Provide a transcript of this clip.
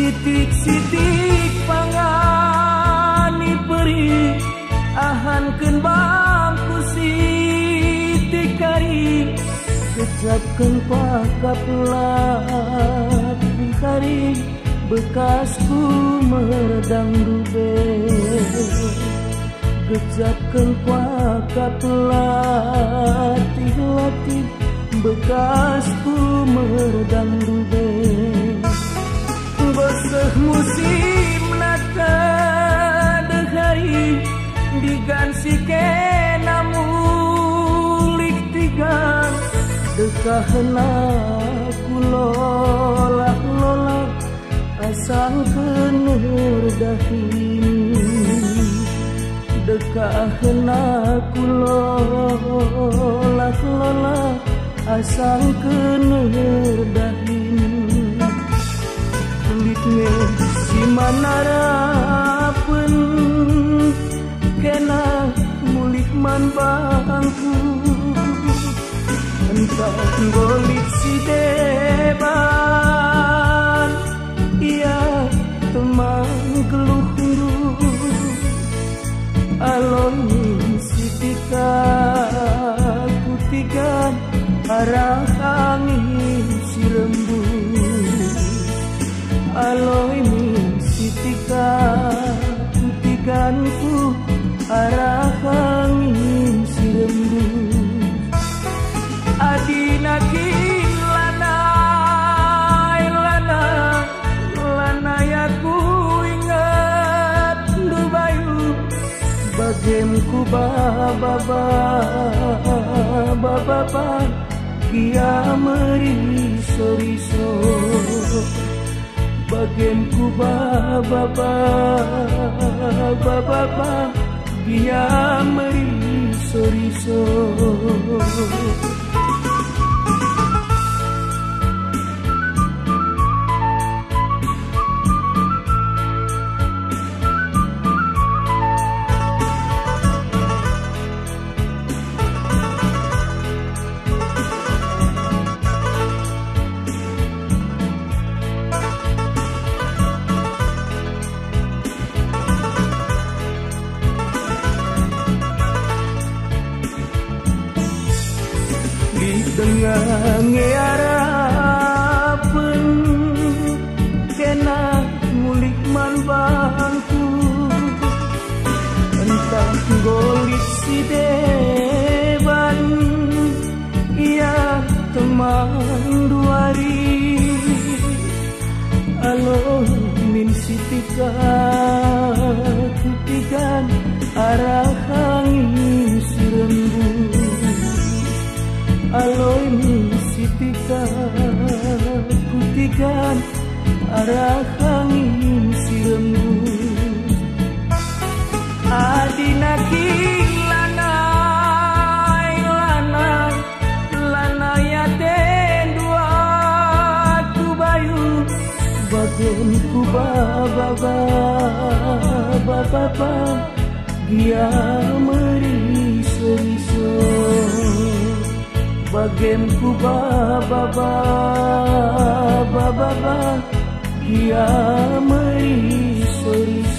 sitik-sitik pangani peri ahankeun bangku sitik kari kecapkeun pakapelat kari bekasku meredang dube kecapkeun pakapelat latih bekasku meredang dube beseh musim naka dehari digansi kena mulik tiga dekahna kulola asal kenur dahin dekahna kulola asal kenur dahin si manarapen kena mulik man bangku entah golik si deban ia teman geluh alon si tika kutigan arah angin si rembut aloy min sitika kutikanku arah angin si rembut adina lanai aku ingat dubayu bagemku bababa kia meriso-riso bagemku bababa dia meriso-riso dengan ngearapen kena mulik man bangku entah golik si deban ia teman duari alo min sitika kutigan arah angin si rembut aloy min sitika kutikan arah angin si rembut adina lanai aten dua tubayu bagemku bababa dia meriso-riso bagemku bababa dia meriso-riso